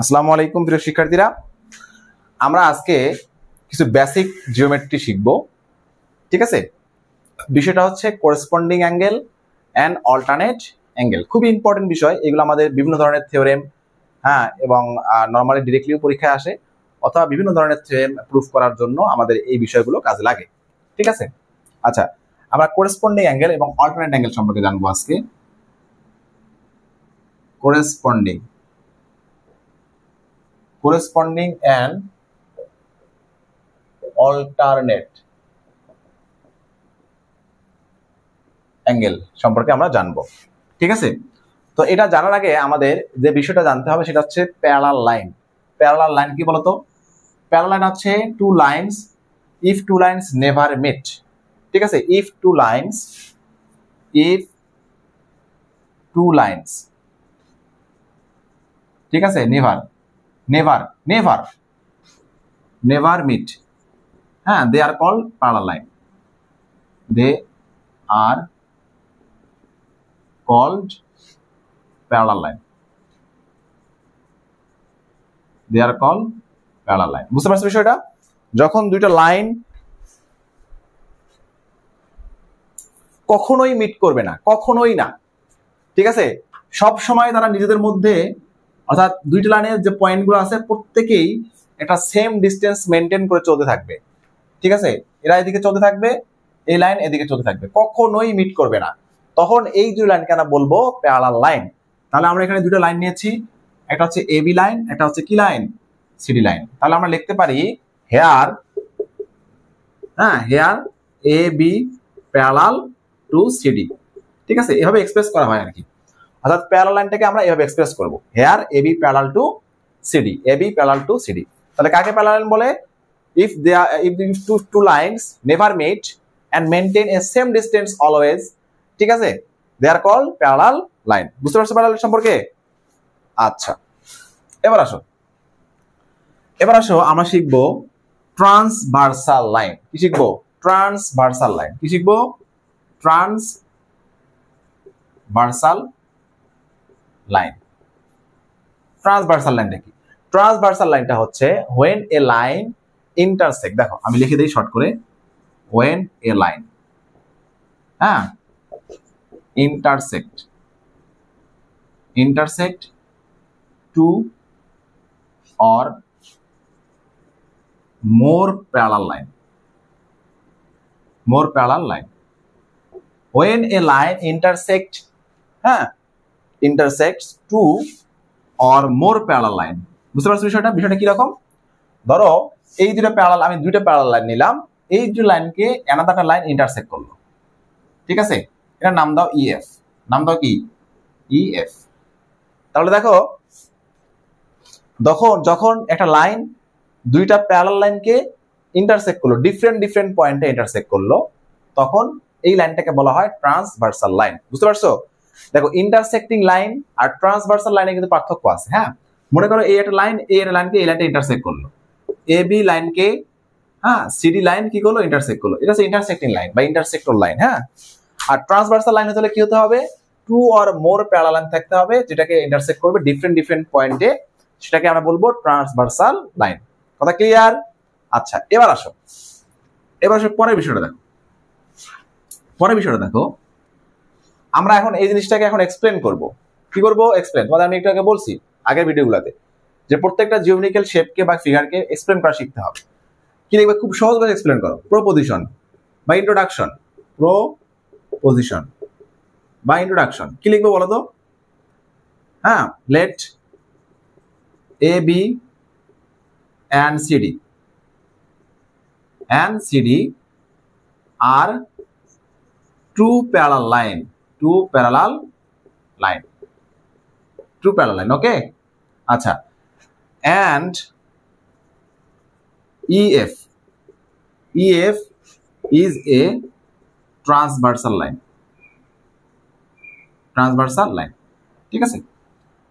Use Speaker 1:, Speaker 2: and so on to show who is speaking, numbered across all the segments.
Speaker 1: আসসালামু আলাইকুম প্রিয় শিক্ষার্থীরা, আমরা আজকে কিছু বেসিক জিওমেট্রি শিখব। ঠিক আছে, বিষয়টা হচ্ছে corresponding angle and alternate angle. খুবই ইম্পর্টেন্ট বিষয় এগুলো। আমাদের বিভিন্ন ধরনের থিওরেম এবং নর্মালি ডিরেক্টলিও পরীক্ষায় আসে, অথবা বিভিন্ন ধরনের থিওরেম প্রুফ করার জন্য আমাদের এই বিষয়গুলো কাজে লাগে। ঠিক আছে, আচ্ছা, আমরা করেসপন্ডিং অ্যাঙ্গেল এবং অল্টারনেট অ্যাঙ্গেল সম্পর্কে জানবো আজকে। corresponding and alternate অ্যাঙ্গেল সম্পর্কে আমরা জানবো। ঠিক আছে, তো এটা জানার আগে আমাদের যে বিষয়টা জানতে হবে সেটা হচ্ছে প্যারালাল লাইন। প্যারালাল লাইন কি বলতো? প্যারালাল লাইন হচ্ছে two lines if two lines never meet. ঠিক আছে, ইফ টু লাইনস ঠিক আছে, never meet, they are called parallel line. They are called parallel line. They are called parallel line. বুঝতে পারছো বিষয়টা? যখন দুইটা লাইন কখনোই মিট করবে না, কখনোই না। ঠিক আছে, সব সময় তারা নিজেদের মধ্যে, অর্থাৎ দুইটা লাইনের যে পয়েন্টগুলো আছে প্রত্যেকেই একটা সেম ডিসটেন্স মেনটেন করে চলতে থাকবে। ঠিক আছে, এরা এদিকে চলতে থাকবে, এই লাইন এদিকে চলতে থাকবে, কখনোই মিট করবে না। তখন এই দুই লাইনকে আমরা বলবো প্যারালাল লাইন। তাহলে আমরা এখানে দুটো লাইন নিয়েছি, একটা হচ্ছে এবি লাইন, একটা হচ্ছে কি লাইন? CD line. তাহলে আমরা লিখতে পারি here A B parallel to CD. ঠিক আছে, এভাবে এক্সপ্রেস করা হয় আর কি। অর্থাৎ প্যারালাল লাইনটাকে আমরা এভাবে এক্সপ্রেস করব, here A B parallel to CD, A B parallel to CD. তাহলে কাকে প্যারালাল লাইন বলে? if two lines never meet and maintain a same distance always, ঠিক আছে, they are called parallel line. বুঝতে পারছো প্যারালাল সম্পর্কে? আচ্ছা, এবার আসো আমরা শিখবো ট্রান্সভার্সাল লাইন। কি শিখবো? Transversal line. কি শিখবো? Transversal line. ট্রান্সভার্সাল লাইনটা কি? ট্রান্সভার্সাল লাইনটা হচ্ছে when a line intersect, দেখো আমি লিখে দিই শর্ট করে, when a line intersect two or more parallel line. When a line intersects two or more parallel line. বুঝতে পারছো বিষয়টা? বিষয়টা কি রকম? ধরো এই দুটো প্যারালাল, আমি দুইটা প্যারালাল লাইন নিলাম, এই দুটো লাইনকে অ্যানাদার লাইন ইন্টারসেক্ট করলো। ঠিক আছে, এটা নাম দাও ইএফ। নাম দাও কি? ইএফ। তাহলে দেখো, যখন একটা লাইন দুইটা প্যারালাল লাইনকে ইন্টারসেক্ট করলো, ডিফারেন্ট পয়েন্টে ইন্টারসেক্ট করলো, তখন এই লাইনটাকে বলা হয় ট্রান্সভার্সাল লাইন। বুঝতে পারছো? দেখো, ইন্টারসেক্টিং লাইন আর ট্রান্সভার্সাল লাইনে কিন্তু পার্থক্য আছে। মনে করো এই একটা লাইন, এই একটা লাইনকে এই লাইনটা ইন্টারসেক্ট করলো, এ বি লাইনকে সিডি লাইন কি করলো? ইন্টারসেক্ট করলো। এটা হচ্ছে ইন্টারসেক্টিং লাইন বা ইন্টারসেক্টর লাইন। আর ট্রান্সভার্সাল লাইন হতে হলে কি হতে হবে? Two or more parallel line থাকতে হবে যেটাকে ইন্টারসেক্ট করবে ডিফারেন্ট পয়েন্টে, সেটাকে আমরা বলবো ট্রান্সভার্সাল লাইন। কথা ক্লিয়ার? আচ্ছা, এবার আসো পরের বিষয়টা দেখো। আমরা এখন এই জিনিসটাকে এখন এক্সপ্লেন করব। কি করব? এক্সপ্লেন। তোমাদের আমি একটু আগে বলছি আগের ভিডিওগুলোতে যে প্রত্যেকটা জিওমেট্রিক্যাল শেপকে বা ফিগারকে এক্সপ্লেন করা শিখতে হবে। কি লিখবে? খুব সহজভাবে এক্সপ্লেন করো। প্রপোজিশন বা ইন্ট্রোডাকশন। কি লিখবো বলো তো? Let A B and CD are two parallel line. Okay, আচ্ছা, and EF is a transversal line. ঠিক আছে,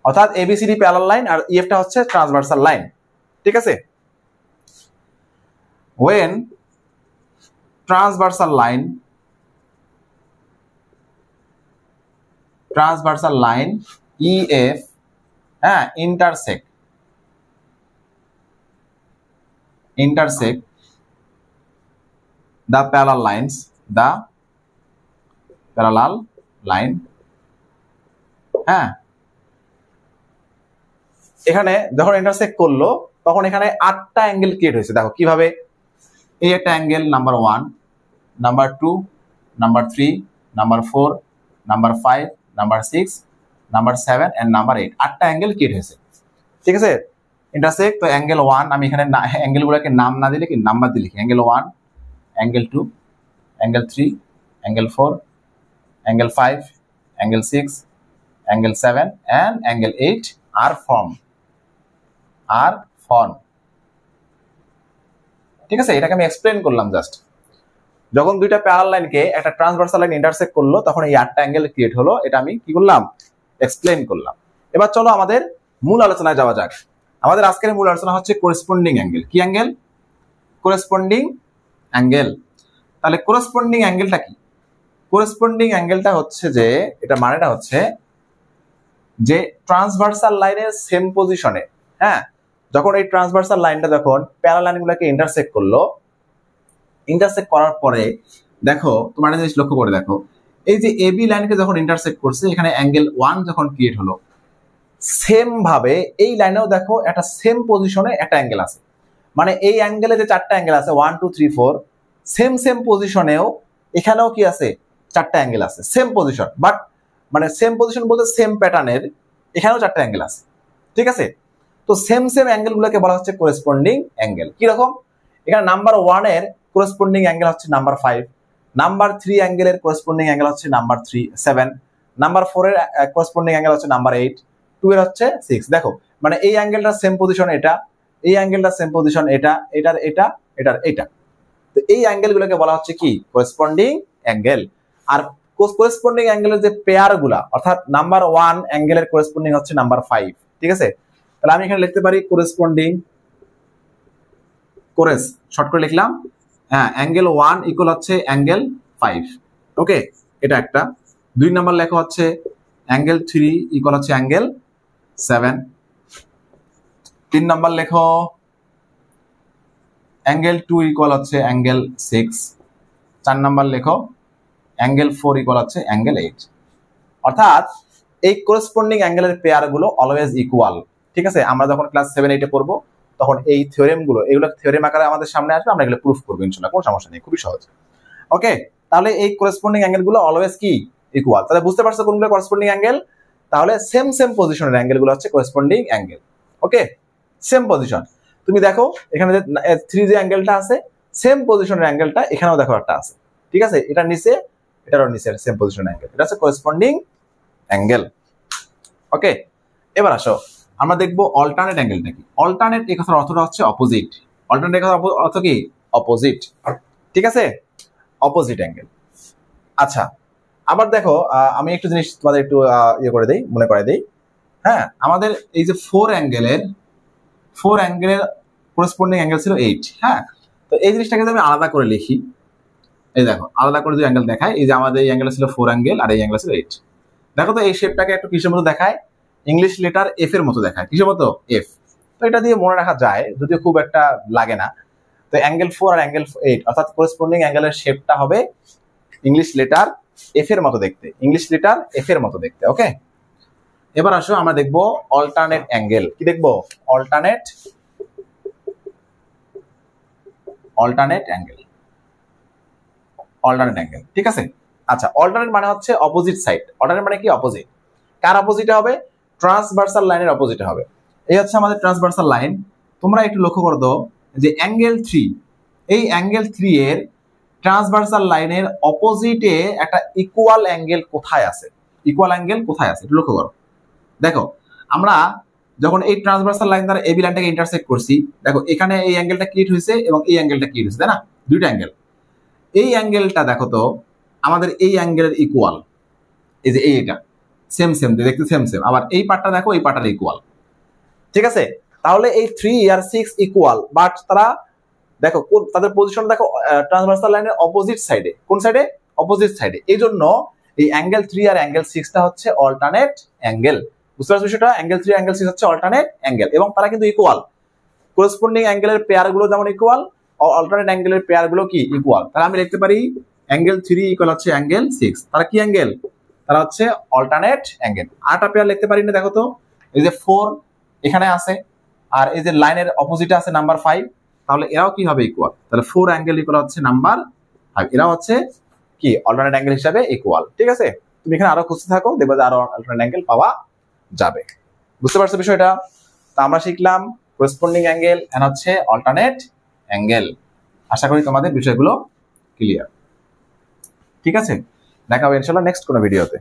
Speaker 1: অর্থাৎ ABCD প্যারালাল লাইন আর EF টা হচ্ছে ট্রান্সভার্সাল লাইন। ঠিক আছে, when transversal line EF intersect intersect the parallel lines, the parallel line, হ্যাঁ এখানে যখন ইন্টারসেক্ট করলো তখন এখানে 8টা অ্যাঙ্গেল ক্রিয়েট হয়েছে। দেখো কিভাবে, এই একটা angle number 1, number 2, number 3, number 4, number 5, number 6, number 7 and number 8, 8টা অ্যাঙ্গেল ক্রিয়েট হয়েছে। ঠিক আছে, ইন্টারসেক্ট তো অ্যাঙ্গেল 1, আমি এখানে অ্যাঙ্গেলগুলোকে নাম না দিলে কি নাম্বার দিয়ে লিখি, angle 1, angle 2, angle 3, angle 4, angle 5, angle 6, angle 7 and angle 8 are form. ঠিক আছে, এটাকে আমি এক্সপ্লেন করলাম জাস্ট। যখন দুইটা প্যারালাল লাইনকে একটা ট্রান্সভার্সাল লাইন ইন্টারসেক্ট করলো তখন এই 8টা অ্যাঙ্গেল ক্রিয়েট হলো, এটা আমি কি করলাম, এক্সপ্লেন করলাম। এবার চলো আমাদের মূল আলোচনায় যাওয়া যাক। আমাদের আজকের মূল আলোচনা হচ্ছে করেসপন্ডিং অ্যাঙ্গেল। কি অ্যাঙ্গেল? Corresponding angle. তাহলে করেসপন্ডিং অ্যাঙ্গেলটা কি? করেসপন্ডিং অ্যাঙ্গেলটা হচ্ছে যে, এটা মানেটা হচ্ছে যে ট্রান্সভার্সাল লাইনের সেম পজিশনে, হ্যাঁ যখন এই ট্রান্সভার্সাল লাইনটা যখন প্যারালাল লাইনগুলোকে ইন্টারসেক্ট করলো, ইন্টারসেক্ট করার পরে দেখো তোমার একটা জিনিস লক্ষ্য করে দেখো, এই যে এবি লাইনকে যখন ইন্টারসেক্ট করছে এখানে অ্যাঙ্গেল 1 যখন ক্রিয়েট হলো, সেম ভাবে এই লাইনেও দেখো একটা সেম পজিশনে একটা অ্যাঙ্গেল আছে। মানে এই অ্যাঙ্গেলে যে 4টা অ্যাঙ্গেল আছে 1 2 3 4, সেম পজিশনেও এখানেও কি আছে, 4টা অ্যাঙ্গেল আছে সেম পজিশন, বাট মানে সেম পজিশন বলতে সেম প্যাটার্নের এখানেও 4টা অ্যাঙ্গেল আছে। ঠিক আছে, তো সেম অ্যাঙ্গেলগুলোকে বলা হচ্ছে করেসপন্ডিং অ্যাঙ্গেল। কিরকম? এখানে নাম্বার 1 এর করেসপন্ডিং অ্যাঙ্গেল হচ্ছে নাম্বার 5, নাম্বার 3 অ্যাঙ্গেলের করেসপন্ডিং অ্যাঙ্গেল হচ্ছে নাম্বার 7, নাম্বার 4 এর করেসপন্ডিং অ্যাঙ্গেল হচ্ছে নাম্বার 8, 2 এর হচ্ছে 6। দেখো মানে এই অ্যাঙ্গেলটা সেম পজিশন, এটা এই অ্যাঙ্গেলটা সেম পজিশন, এটার এটা। তো এই অ্যাঙ্গেলগুলোকে বলা হচ্ছে কি, করেসপন্ডিং অ্যাঙ্গেল। আর করেসপন্ডিং অ্যাঙ্গেলের যে পেয়ারগুলা, অর্থাৎ নাম্বার 1 অ্যাঙ্গেলের করেসপন্ডিং হচ্ছে নাম্বার 5। ঠিক আছে, তাহলে আমি এখানে লিখতে পারি করেসপন্ডিং, কোরেস শর্ট করে লিখলাম, হ্যাঁ অ্যাঙ্গেল 1 ইকুয়াল হচ্ছে অ্যাঙ্গেল 5। ওকে, এটা একটা। 2 নাম্বার লেখা হচ্ছে অ্যাঙ্গেল 3 ইকুয়াল হচ্ছে অ্যাঙ্গেল 7। 3 নাম্বার লেখো অ্যাঙ্গেল 2 ইকুয়াল হচ্ছে অ্যাঙ্গেল 6। 4 নাম্বার লেখো অ্যাঙ্গেল 4 ইকুয়াল হচ্ছে অ্যাঙ্গেল 8। অর্থাৎ এই করেসপন্ডিং অ্যাঙ্গেলের পেয়ারগুলো অলওয়েজ ইকুয়াল। ঠিক আছে, আমরা যখন ক্লাস 7 8 এ পড়বো তখন এই থিওরেমগুলো, এগুলো থিওরেম আকারে আমাদের সামনে আসবে, আমরা এগুলো প্রুফ করবো ইনশাআল্লাহ, কোনো সমস্যা নেই, খুবই সহজ। ওকে, তাহলে এই করেসপন্ডিং অ্যাঙ্গেলগুলো অলওয়েজ কি, ইকুয়াল। তাহলে বুঝতে পারছো কোনগুলো করেসপন্ডিং অ্যাঙ্গেল? তাহলে সেম পজিশনের অ্যাঙ্গেলগুলো হচ্ছে করেসপন্ডিং অ্যাঙ্গেল। ওকে, সেম পজিশন। তুমি দেখো এখানে যে 3 যে অ্যাঙ্গেলটা আছে, সেম পজিশনের অ্যাঙ্গেলটা এখানেও দেখো একটা আছে। ঠিক আছে, এটা নিচে, এটারও নিচে সেম পজিশনের অ্যাঙ্গেল, এটা হচ্ছে করেসপন্ডিং অ্যাঙ্গেল। ওকে, এবার আসো আমরা দেখবো অল্টারনেট অ্যাঙ্গেলটা কি। অল্টারনেট এই কথার অর্থটা হচ্ছে অপোজিট। অল্টারনেট কথার অর্থ কি, অপোজিট। ঠিক আছে, অপোজিট অ্যাঙ্গেল। আচ্ছা, আবার দেখো আমি একটু জিনিস তোমাদের একটু ইয়ে করে দেই, মনে করে দেই। হ্যাঁ, আমাদের এই যে 4 অ্যাঙ্গেলের করেসপন্ডিং অ্যাঙ্গেল ছিল 8। হ্যাঁ, তো এই জিনিসটাকে যদি আমি আলাদা করে লিখি, এই দেখো আলাদা করে দুই অ্যাঙ্গেল দেখায়, এই যে আমাদের এই অ্যাঙ্গেল ছিল 4 অ্যাঙ্গেল আর এই অ্যাঙ্গেল ছিল 8। দেখো তো এই শেপটাকে একটু কিসের মতো দেখায়, ইংলিশ লেটার এফ এর মতো দেখায়। কিসের মতো? এফ। তো এটা দিয়ে মনে রাখা যায়, যদিও খুব একটা লাগে না। তো অ্যাঙ্গেল 4 আর অ্যাঙ্গেল 8 অর্থাৎ করেসপন্ডিং অ্যাঙ্গেলের শেপটা হবে ইংলিশ লেটার এফ এর মতো দেখতে, ইংলিশ লেটার এফ এর মতো দেখতে। ওকে, এবার আসো আমরা দেখবো অল্টারনেট অ্যাঙ্গেল। কি দেখবো? Alternate angle. ঠিক আছে, আচ্ছা অল্টারনেট মানে হচ্ছে অপোজিট সাইড। অল্টারনেট মানে কি? অপোজিট। কার অপোজিটে হবে? ট্রান্সভার্সাল লাইনের অপোজিটে হবে। এই হচ্ছে আমাদের ট্রান্সভার্সাল লাইন। তোমরা একটু লক্ষ্য করে দাও যে অ্যাঙ্গেল 3, এই অ্যাঙ্গেল 3 এর ট্রান্সভার্সাল লাইনের অপোজিটে একটা ইকুয়াল অ্যাঙ্গেল কোথায় আছে? ইকুয়াল অ্যাঙ্গেল কোথায় আছে একটু লক্ষ্য করো। দেখো আমরা যখন এই ট্রান্সভার্সাল লাইন দ্বারা এবি লাইনটাকে ইন্টারসেক্ট করছি, দেখো এখানে এই অ্যাঙ্গেলটা ক্রিয়েট হয়েছে এবং এই অ্যাঙ্গেলটা ক্রিয়েট হয়েছে, তাই না? দুইটা অ্যাঙ্গেল। এই অ্যাঙ্গেলটা দেখো তো আমাদের এই অ্যাঙ্গেলের ইকুয়াল, এই যে এইটা সেম দেখতে সেম, আবার এই পার্টটা দেখো এই পার্টটার ইকুয়াল। ঠিক আছে, তাহলে এই 3 আর 6 ইকুয়াল, বাট তারা দেখো তাদের পজিশন দেখো ট্রান্সভার্সাল লাইনের অপোজিট সাইডে। কোন সাইডে? অপোজিট সাইডে। এই জন্য এই অ্যাঙ্গেল 3 আর অ্যাঙ্গেল 6টা হচ্ছে অল্টারনেট অ্যাঙ্গেল। বুঝতে পারছো বিষয়টা? অ্যাঙ্গেল 3 অ্যাঙ্গেল 6 হচ্ছে অল্টারনেট অ্যাঙ্গেল এবং তারা কিন্তু ইকুয়াল। করসপন্ডিং অ্যাঙ্গেলের পেয়ার গুলো যেমন ইকুয়াল, অল্টারনেট অ্যাঙ্গেলের পেয়ার গুলো কি ইকুয়াল। তাহলে আমি লিখতে পারি অ্যাঙ্গেল 3 ইকুয়াল হচ্ছে অ্যাঙ্গেল 6। তারা কি অ্যাঙ্গেল? তারা হচ্ছে অল্টারনেট অ্যাঙ্গেল। আরেকটা পেয়ার লিখতে পারি না, দেখো তো, এই যে 4 এখানে আছে, আর এই যে লাইনের অপোজিটে আছে নাম্বার 5, তাহলে এরাও কি হবে ইকুয়াল। তাহলে 4 অ্যাঙ্গেল ইকুয়াল হচ্ছে নাম্বার 5, এরা হচ্ছে কি অল্টারনেট অ্যাঙ্গেল হিসাবে ইকুয়াল। ঠিক আছে, তুমি এখানে আরো খুঁজতে থাকো, দেখবে যে আরো অল্টারনেট অ্যাঙ্গেল পাওয়া যাবে। বুঝতে পারছো বিষয়টা? তো আমরা শিখলাম করসপন্ডিং অ্যাঙ্গেল এন্ড হচ্ছে অল্টারনেট অ্যাঙ্গেল। আশা করি তোমাদের বিষয়গুলো ক্লিয়ার। ঠিক আছে, দেখা হবে ইনশাআল্লাহ নেক্সট কোনো ভিডিওতে।